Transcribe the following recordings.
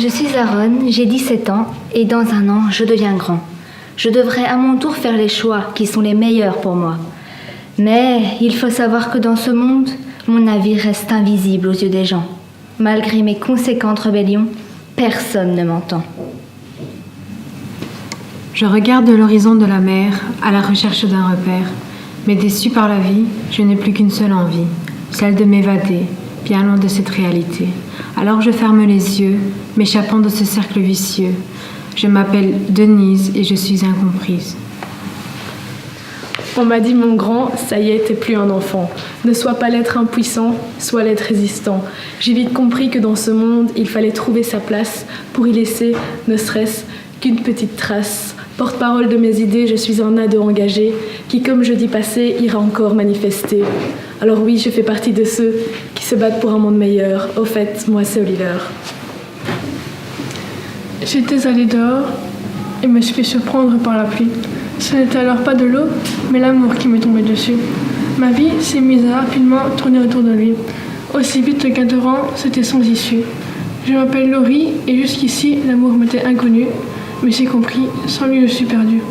Je suis Aaron, j'ai 17 ans et dans un an, je deviens grand. Je devrais à mon tour faire les choix qui sont les meilleurs pour moi. Mais il faut savoir que dans ce monde, mon avis reste invisible aux yeux des gens. Malgré mes conséquentes rébellions, personne ne m'entend. Je regarde l'horizon de la mer à la recherche d'un repère. Mais déçu par la vie, je n'ai plus qu'une seule envie, celle de m'évader, bien loin de cette réalité. Alors je ferme les yeux, m'échappant de ce cercle vicieux. Je m'appelle Denise et je suis incomprise. On m'a dit, mon grand, ça y est, t'es plus un enfant. Ne sois pas l'être impuissant, sois l'être résistant. J'ai vite compris que dans ce monde, il fallait trouver sa place pour y laisser, ne serait-ce qu'une petite trace. Porte-parole de mes idées, je suis un ado engagé qui, comme jeudi passé, ira encore manifester. Alors oui, je fais partie de ceux qui se battent pour un monde meilleur. Au fait, moi, c'est Oliver. J'étais allée dehors et me suis fait surprendre par la pluie. Ce n'était alors pas de l'eau, mais l'amour qui m'est tombé dessus. Ma vie s'est mise à rapidement tourner autour de lui. Aussi vite qu'un torrent, c'était sans issue. Je m'appelle Laurie et jusqu'ici, l'amour m'était inconnu, mais j'ai compris, sans lui je suis perdue.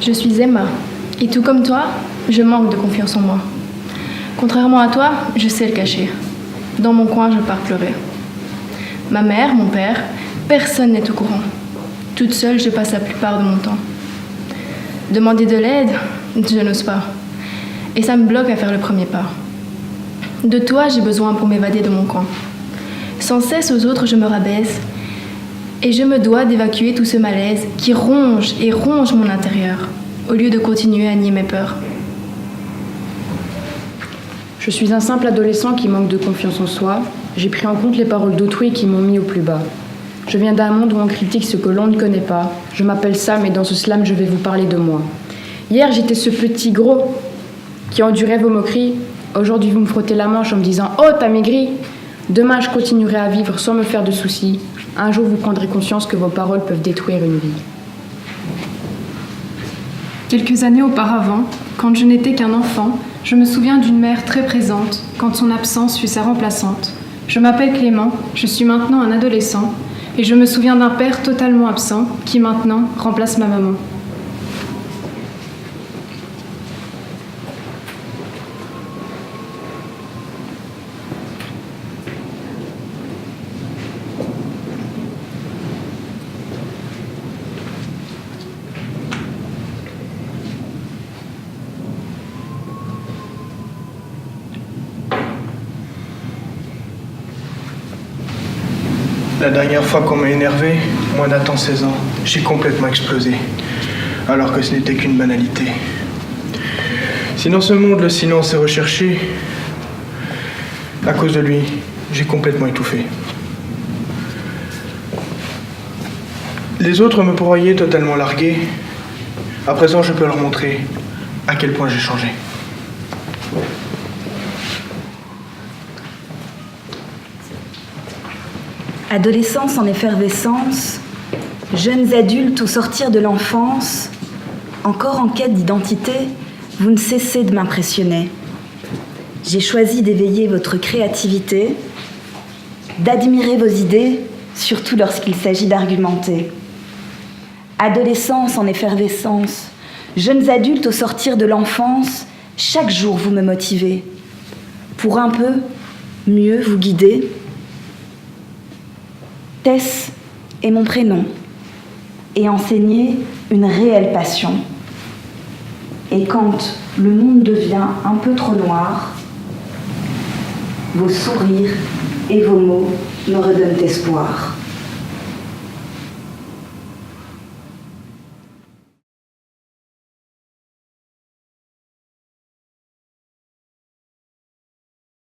Je suis Emma, et tout comme toi, je manque de confiance en moi. Contrairement à toi, je sais le cacher. Dans mon coin, je pars pleurer. Ma mère, mon père, personne n'est au courant. Toute seule, je passe la plupart de mon temps. Demander de l'aide, je n'ose pas. Et ça me bloque à faire le premier pas. De toi, j'ai besoin pour m'évader de mon coin. Sans cesse aux autres, je me rabaisse. Et je me dois d'évacuer tout ce malaise qui ronge et ronge mon intérieur, au lieu de continuer à nier mes peurs. Je suis un simple adolescent qui manque de confiance en soi. J'ai pris en compte les paroles d'autrui qui m'ont mis au plus bas. Je viens d'un monde où on critique ce que l'on ne connaît pas. Je m'appelle Sam et dans ce slam, je vais vous parler de moi. Hier, j'étais ce petit gros qui endurait vos moqueries. Aujourd'hui, vous me frottez la manche en me disant « Oh, t'as maigri !» Demain, je continuerai à vivre sans me faire de soucis. Un jour, vous prendrez conscience que vos paroles peuvent détruire une vie. Quelques années auparavant, quand je n'étais qu'un enfant, je me souviens d'une mère très présente quand son absence fut sa remplaçante. Je m'appelle Clément, je suis maintenant un adolescent et je me souviens d'un père totalement absent qui maintenant remplace ma maman. La dernière fois qu'on m'a énervé, moi Nathan 16 ans, j'ai complètement explosé, alors que ce n'était qu'une banalité. Si dans ce monde le silence est recherché, à cause de lui, j'ai complètement étouffé. Les autres me croyaient totalement largué. À présent, je peux leur montrer à quel point j'ai changé. Adolescence en effervescence, jeunes adultes au sortir de l'enfance, encore en quête d'identité, vous ne cessez de m'impressionner. J'ai choisi d'éveiller votre créativité, d'admirer vos idées, surtout lorsqu'il s'agit d'argumenter. Adolescence en effervescence, jeunes adultes au sortir de l'enfance, chaque jour vous me motivez. Pour un peu mieux vous guider. Tess est mon prénom et enseigner une réelle passion. Et quand le monde devient un peu trop noir, vos sourires et vos mots me redonnent espoir.